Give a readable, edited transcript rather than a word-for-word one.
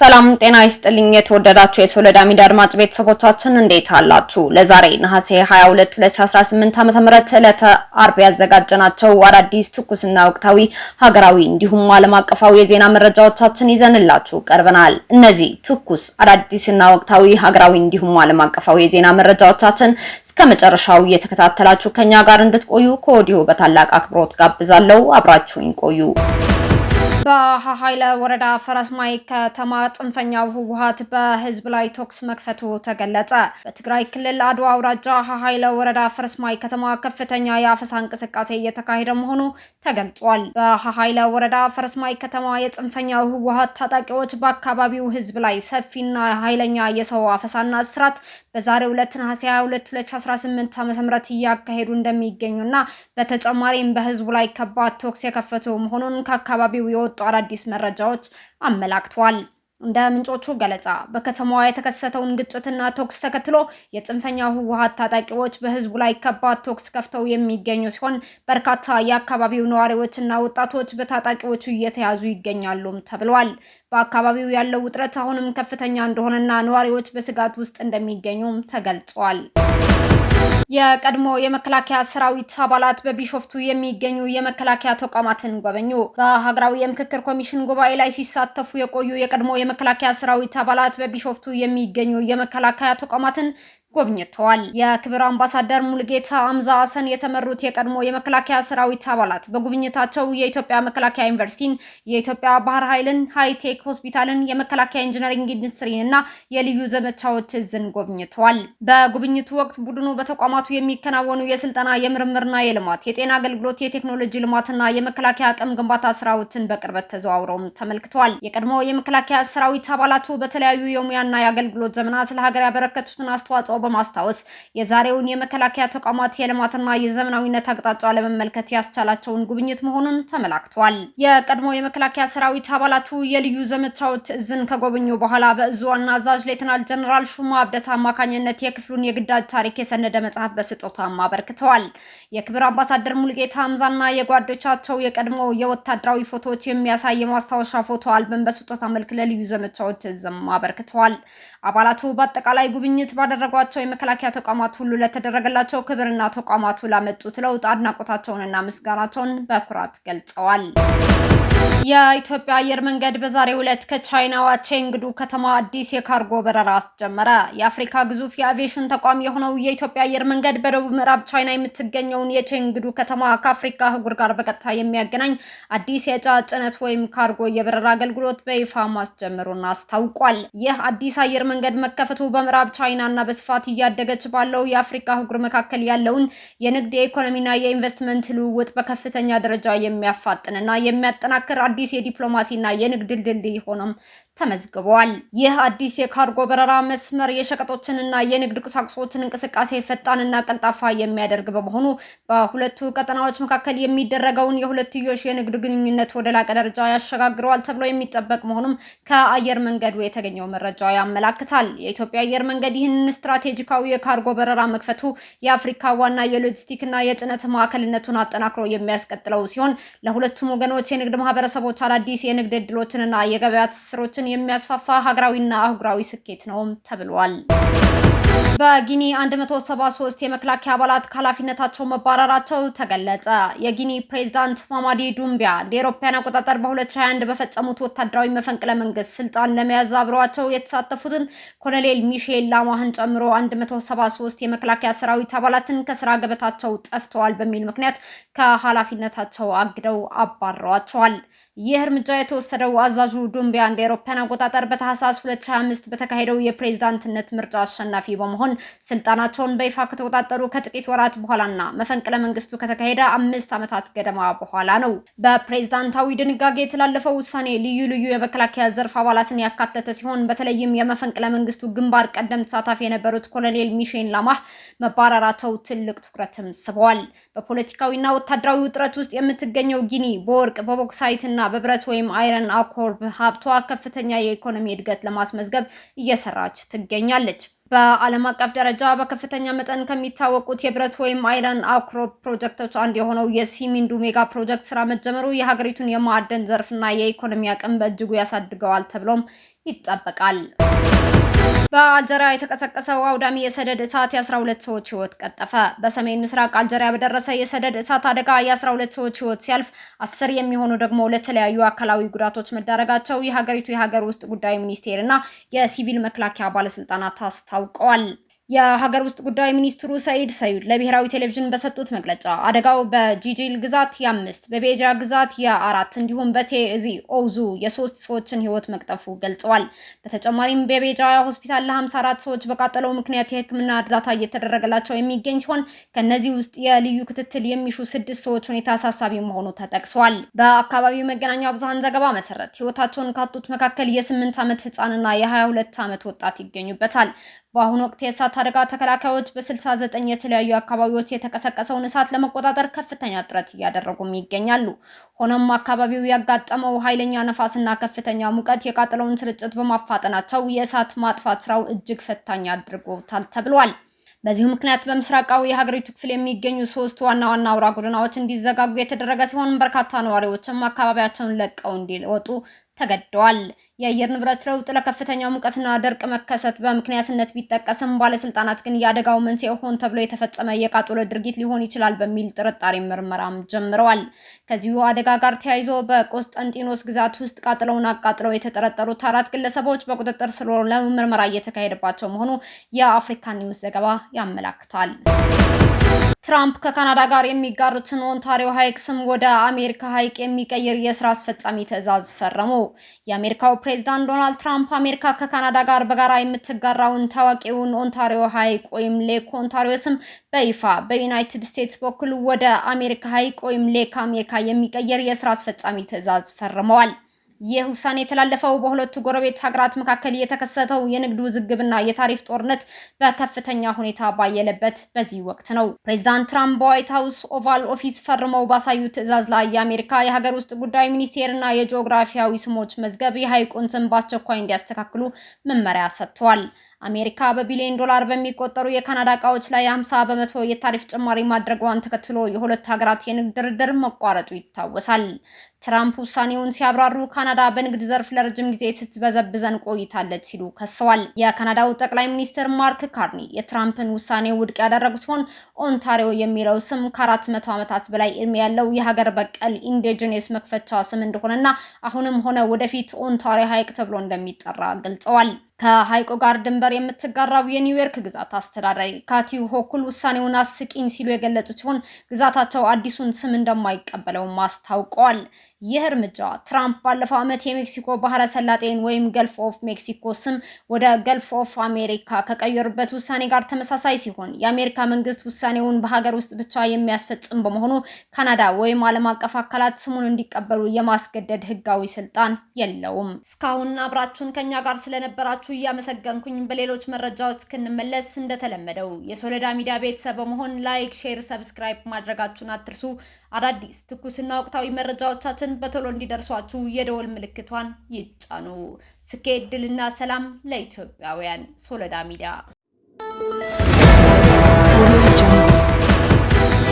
ሰላም ጤና ይስጥልኝ የተወደዳችሁ የሶለዳ ሚዲያ አድማጭ ቤተሰቦቻችን እንዴት አላችሁ? ለዛሬ ነሐሴ 22 2018 ዓ.ም ዕለተ አርብ ያዘጋጀናቸው አዳዲስ ትኩስና ወቅታዊ ሀገራዊ እንዲሁም ዓለም አቀፋዊ የዜና መረጃዎቻችን ይዘንላችሁ ቀርበናል። እነዚህ ትኩስ አዳዲስና ወቅታዊ ሀገራዊ እንዲሁም ዓለም አቀፋዊ የዜና መረጃዎቻችን እስከ መጨረሻው እየተከታተላችሁ ከኛ ጋር እንድትቆዩ ከወዲሁ በታላቅ አክብሮት ጋብዛለሁ። አብራችሁኝ ቆዩ። በሀሃይለ ወረዳ ፈረስማይ ከተማ ጽንፈኛው ህወሓት በህዝብ ላይ ተኩስ መክፈቱ ተገለጸ። በትግራይ ክልል አድዋ አውራጃ ሀሃይለ ወረዳ ፈረስማይ ከተማ ከፍተኛ የአፈሳ እንቅስቃሴ እየተካሄደ መሆኑ ተገልጿል። በሀሃይለ ወረዳ ፈረስማይ ከተማ የጽንፈኛው ህወሓት ታጣቂዎች በአካባቢው ህዝብ ላይ ሰፊና ኃይለኛ የሰው አፈሳና እስራት በዛሬው ዕለት ነሐሴ 22 2018 ዓ.ም እያካሄዱ እንደሚገኙና በተጨማሪም በህዝቡ ላይ ከባድ ተኩስ የከፈቱ መሆኑን ከአካባቢው የወጡ አዳዲስ መረጃዎች አመላክተዋል። እንደ ምንጮቹ ገለጻ በከተማዋ የተከሰተውን ግጭትና ተኩስ ተከትሎ የጽንፈኛው ህወሓት ታጣቂዎች በህዝቡ ላይ ከባድ ተኩስ ከፍተው የሚገኙ ሲሆን በርካታ የአካባቢው ነዋሪዎችና ወጣቶች በታጣቂዎቹ እየተያዙ ይገኛሉም ተብሏል። በአካባቢው ያለው ውጥረት አሁንም ከፍተኛ እንደሆነና ነዋሪዎች በስጋት ውስጥ እንደሚገኙም ተገልጿል። የቀድሞ የመከላከያ ሰራዊት አባላት በቢሾፍቱ የሚገኙ የመከላከያ ተቋማትን ጎበኙ። በሀገራዊ የምክክር ኮሚሽን ጉባኤ ላይ ሲሳተፉ የቆዩ የቀድሞ የመከላከያ ሰራዊት አባላት በቢሾፍቱ የሚገኙ የመከላከያ ተቋማትን ጎብኝተዋል። የክብር አምባሳደር ሙልጌታ አምዛ ሐሰን የተመሩት የቀድሞ የመከላከያ ሰራዊት አባላት በጉብኝታቸው የኢትዮጵያ መከላከያ ዩኒቨርሲቲን፣ የኢትዮጵያ ባህር ኃይልን፣ ሃይቴክ ሆስፒታልን፣ የመከላከያ ኢንጂነሪንግ ኢንዱስትሪንና የልዩ ዘመቻዎች እዝን ጎብኝተዋል። በጉብኝቱ ወቅት ቡድኑ በተቋማቱ የሚከናወኑ የስልጠና፣ የምርምርና የልማት፣ የጤና አገልግሎት፣ የቴክኖሎጂ ልማትና የመከላከያ አቅም ግንባታ ስራዎችን በቅርበት ተዘዋውረው ተመልክተዋል። የቀድሞ የመከላከያ ሰራዊት አባላቱ በተለያዩ የሙያና የአገልግሎት ዘመናት ለሀገር ያበረከቱትን አስተዋጽኦ በማስታወስ የዛሬውን የመከላከያ ተቋማት የልማትና የዘመናዊነት አቅጣጫ ለመመልከት ያስቻላቸውን ጉብኝት መሆኑን ተመላክቷል። የቀድሞ የመከላከያ ሰራዊት አባላቱ የልዩ ዘመቻዎች እዝን ከጎበኙ በኋላ በእዙ ዋና አዛዥ ሌተናል ጀነራል ሹማ አብደታ አማካኝነት የክፍሉን የግዳጅ ታሪክ የሰነደ መጽሐፍ በስጦታም አበርክተዋል። የክብር አምባሳደር ሙልጌታ አምዛና የጓዶቻቸው የቀድሞ የወታደራዊ ፎቶዎች የሚያሳይ የማስታወሻ ፎቶ አልበም በስጦታ መልክ ለልዩ ዘመቻዎች እዝም አበርክተዋል። አባላቱ በአጠቃላይ ጉብኝት ባደረጓቸው የመከላከያ ተቋማት ሁሉ ለተደረገላቸው ክብርና ተቋማቱ ላመጡት ለውጥ አድናቆታቸውንና ምስጋናቸውን በኩራት ገልጸዋል። የኢትዮጵያ አየር መንገድ በዛሬው ዕለት ከቻይናዋ ቼንግዱ ከተማ አዲስ የካርጎ በረራ አስጀመረ። የአፍሪካ ግዙፍ የአቪዬሽን ተቋም የሆነው የኢትዮጵያ አየር መንገድ በደቡብ ምዕራብ ቻይና የምትገኘውን የቼንግዱ ከተማ ከአፍሪካ አህጉር ጋር በቀጥታ የሚያገናኝ አዲስ የዕቃ ጭነት ወይም ካርጎ የበረራ አገልግሎት በይፋ ማስጀመሩን አስታውቋል። ይህ አዲስ አየር መንገድ መከፈቱ በምዕራብ ቻይናና በስፋት እያደገች ባለው የአፍሪካ አህጉር መካከል ያለውን የንግድ የኢኮኖሚና የኢንቨስትመንት ልውውጥ በከፍተኛ ደረጃ የሚያፋጥንና የሚያጠናክር አዲስ የዲፕሎማሲና የንግድ ድልድይ ሆኖም ተመዝግቧል። ይህ አዲስ የካርጎ በረራ መስመር የሸቀጦችንና የንግድ ቁሳቁሶችን እንቅስቃሴ ፈጣንና ቀልጣፋ የሚያደርግ በመሆኑ በሁለቱ ቀጠናዎች መካከል የሚደረገውን የሁለትዮሽ የንግድ ግንኙነት ወደ ላቀ ደረጃ ያሸጋግረዋል ተብሎ የሚጠበቅ መሆኑም ከአየር መንገዱ የተገኘው መረጃ ያመላክታል። የኢትዮጵያ አየር መንገድ ይህንን ስትራቴጂካዊ የካርጎ በረራ መክፈቱ የአፍሪካ ዋና የሎጂስቲክና የጭነት ማዕከልነቱን አጠናክሮ የሚያስቀጥለው ሲሆን ለሁለቱም ወገኖች የንግድ ማህበረሰቦች አዳዲስ የንግድ ዕድሎችንና የገበያ ትስስሮችን የሚያስፋፋ ሀገራዊና አህጉራዊ ስኬት ነው ተብሏል። በጊኒ 173 የመከላከያ አባላት ከኃላፊነታቸው መባረራቸው ተገለጸ። የጊኒ ፕሬዝዳንት ማማዲ ዱምቢያ እንደ አውሮፓውያን አቆጣጠር በ2021 በፈጸሙት ወታደራዊ መፈንቅለ መንግስት ስልጣን ለመያዝ አብረዋቸው የተሳተፉትን ኮሎኔል ሚሼል ላማህን ጨምሮ 173 የመከላከያ ሰራዊት አባላትን ከስራ ገበታቸው ጠፍተዋል በሚል ምክንያት ከኃላፊነታቸው አግደው አባረዋቸዋል። ይህ እርምጃ የተወሰደው አዛዡ ዱምቢያ እንደ አውሮፓውያን አቆጣጠር በታህሳስ 2025 በተካሄደው የፕሬዝዳንትነት ምርጫ አሸናፊ በመሆን ስልጣናቸውን በይፋ ከተቆጣጠሩ ከጥቂት ወራት በኋላና መፈንቅለ መንግስቱ ከተካሄደ 5 ዓመታት ገደማ በኋላ ነው። በፕሬዝዳንታዊ ድንጋጌ የተላለፈው ውሳኔ ልዩ ልዩ የመከላከያ ዘርፍ አባላትን ያካተተ ሲሆን በተለይም የመፈንቅለ መንግስቱ ግንባር ቀደም ተሳታፊ የነበሩት ኮሎኔል ሚሼል ላማህ መባረራቸው ትልቅ ትኩረትም ስበዋል። በፖለቲካዊና ወታደራዊ ውጥረት ውስጥ የምትገኘው ጊኒ በወርቅ በቦክሳይትና በብረት ወይም አይረን አኮር ሀብቷ ከፍተኛ የኢኮኖሚ እድገት ለማስመዝገብ እየሰራች ትገኛለች። በዓለም አቀፍ ደረጃ በከፍተኛ መጠን ከሚታወቁት የብረት ወይም አይረን አውትክሮፕ ፕሮጀክቶች አንዱ የሆነው የሲሚንዱ ሜጋ ፕሮጀክት ስራ መጀመሩ የሀገሪቱን የማዕድን ዘርፍና የኢኮኖሚ አቅም በእጅጉ ያሳድገዋል ተብሎም ይጠበቃል። በአልጀሪያ የተቀሰቀሰው አውዳሚ የሰደድ እሳት የ12 ሰዎች ህይወት ቀጠፈ። በሰሜን ምስራቅ አልጀሪያ በደረሰ የሰደድ እሳት አደጋ የ12 ሰዎች ህይወት ሲያልፍ 10 የሚሆኑ ደግሞ ለተለያዩ አካላዊ ጉዳቶች መዳረጋቸው የሀገሪቱ የሀገር ውስጥ ጉዳይ ሚኒስቴር እና የሲቪል መከላከያ ባለስልጣናት አስታውቀዋል። የሀገር ውስጥ ጉዳይ ሚኒስትሩ ሰይድ ሰይድ ለብሔራዊ ቴሌቪዥን በሰጡት መግለጫ አደጋው በጂጂል ግዛት የ5 በቤጃ ግዛት የ4 እንዲሁም በቴዚ ኦውዙ የ3 ሰዎችን ህይወት መቅጠፉ ገልጸዋል። በተጨማሪም በቤጃ ሆስፒታል ለ54 ሰዎች በቃጠለው ምክንያት የህክምና እርዳታ እየተደረገላቸው የሚገኝ ሲሆን ከነዚህ ውስጥ የልዩ ክትትል የሚሹ 6 ሰዎች ሁኔታ አሳሳቢ መሆኑ ተጠቅሷል። በአካባቢው መገናኛ ብዙሃን ዘገባ መሰረት ህይወታቸውን ካጡት መካከል የ8 ዓመት ህፃንና የ22 ዓመት ወጣት ይገኙበታል። በአሁኑ ወቅት የእሳት አደጋ ተከላካዮች በ69 የተለያዩ አካባቢዎች የተቀሰቀሰውን እሳት ለመቆጣጠር ከፍተኛ ጥረት እያደረጉም ይገኛሉ። ሆኖም አካባቢው ያጋጠመው ኃይለኛ ነፋስና ከፍተኛ ሙቀት የቃጠለውን ስርጭት በማፋጠናቸው የእሳት ማጥፋት ስራው እጅግ ፈታኝ አድርጎታል ተብሏል። በዚሁ ምክንያት በምስራቃዊ የሀገሪቱ ክፍል የሚገኙ 3 ዋና ዋና አውራ ጎዳናዎች እንዲዘጋጉ የተደረገ ሲሆን በርካታ ነዋሪዎችም አካባቢያቸውን ለቀው እንዲወጡ ተገደዋል። የአየር ንብረት ለውጥ ለከፍተኛ ሙቀትና ድርቅ መከሰት በምክንያትነት ቢጠቀስም ባለስልጣናት ግን የአደጋው መንስኤ ሆን ተብሎ የተፈጸመ የቃጠሎ ድርጊት ሊሆን ይችላል በሚል ጥርጣሬ ምርመራም ጀምረዋል። ከዚሁ አደጋ ጋር ተያይዞ በቆስጠንጢኖስ ግዛት ውስጥ ቃጠሎውን አቃጥለው የተጠረጠሩት 4 ግለሰቦች በቁጥጥር ስር ውለው ምርመራ እየተካሄደባቸው መሆኑ የአፍሪካ ኒውስ ዘገባ ያመላክታል። ትራምፕ ከካናዳ ጋር የሚጋሩትን ኦንታሪዮ ሐይቅ ስም ወደ አሜሪካ ሐይቅ የሚቀይር የስራ አስፈጻሚ ትዕዛዝ ፈረሙ። የአሜሪካው ፕሬዝዳንት ዶናልድ ትራምፕ አሜሪካ ከካናዳ ጋር በጋራ የምትጋራውን ታዋቂውን ኦንታሪዮ ሐይቅ ወይም ሌክ ኦንታሪዮ ስም በይፋ በዩናይትድ ስቴትስ በኩል ወደ አሜሪካ ሐይቅ ወይም ሌክ አሜሪካ የሚቀይር የስራ አስፈጻሚ ትዕዛዝ ፈርመዋል። ይህ ውሳኔ የተላለፈው በሁለቱ ጎረቤት ሀገራት መካከል የተከሰተው የንግድ ውዝግብና የታሪፍ ጦርነት በከፍተኛ ሁኔታ ባየለበት በዚህ ወቅት ነው። ፕሬዚዳንት ትራምፕ በዋይት ሀውስ ኦቫል ኦፊስ ፈርመው ባሳዩት ትዕዛዝ ላይ የአሜሪካ የሀገር ውስጥ ጉዳይ ሚኒስቴርና የጂኦግራፊያዊ ስሞች መዝገብ የሐይቁን ስም በአስቸኳይ እንዲያስተካክሉ መመሪያ ሰጥተዋል። አሜሪካ በቢሊዮን ዶላር በሚቆጠሩ የካናዳ እቃዎች ላይ 50 በመቶ የታሪፍ ጭማሪ ማድረጓን ተከትሎ የሁለት ሀገራት የንግድ ድርድር መቋረጡ ይታወሳል። ትራምፕ ውሳኔውን ሲያብራሩ ካናዳ በንግድ ዘርፍ ለረጅም ጊዜ ስትበዘብዘን ቆይታለች ሲሉ ከሰዋል። የካናዳው ጠቅላይ ሚኒስትር ማርክ ካርኒ የትራምፕን ውሳኔ ውድቅ ያደረጉ ሲሆን ኦንታሪዮ የሚለው ስም ከ400 ዓመታት በላይ እድሜ ያለው የሀገር በቀል ኢንዲጂነስ መክፈቻ ስም እንደሆነና አሁንም ሆነ ወደፊት ኦንታሪዮ ሐይቅ ተብሎ እንደሚጠራ ገልጸዋል። ከሐይቁ ጋር ድንበር የምትጋራው የኒውዮርክ ግዛት አስተዳዳሪ ካቲው ሆኩል ውሳኔውን አስቂኝ ሲሉ የገለጹ ሲሆን ግዛታቸው አዲሱን ስም እንደማይቀበለው አስታውቀዋል። ይህ እርምጃ ትራምፕ ባለፈው ዓመት የሜክሲኮ ባህረ ሰላጤን ወይም ገልፍ ኦፍ ሜክሲኮ ስም ወደ ገልፍ ኦፍ አሜሪካ ከቀየሩበት ውሳኔ ጋር ተመሳሳይ ሲሆን የአሜሪካ መንግስት ውሳኔውን በሀገር ውስጥ ብቻ የሚያስፈጽም በመሆኑ ካናዳ ወይም ዓለም አቀፍ አካላት ስሙን እንዲቀበሉ የማስገደድ ህጋዊ ስልጣን የለውም። እስካሁን አብራችሁን ከኛ ጋር ስለነበራችሁ እያመሰገንኩኝ በሌሎች መረጃዎች እስክንመለስ እንደተለመደው የሶለዳ ሚዲያ ቤተሰብ በመሆን ላይክ፣ ሼር፣ ሰብስክራይብ ማድረጋችሁን አትርሱ። አዳዲስ ትኩስና ወቅታዊ መረጃዎቻችን በቶሎ እንዲደርሷችሁ የደወል ምልክቷን ይጫኑ። ስኬት፣ ድልና ሰላም ለኢትዮጵያውያን። ሶለዳ ሚዲያ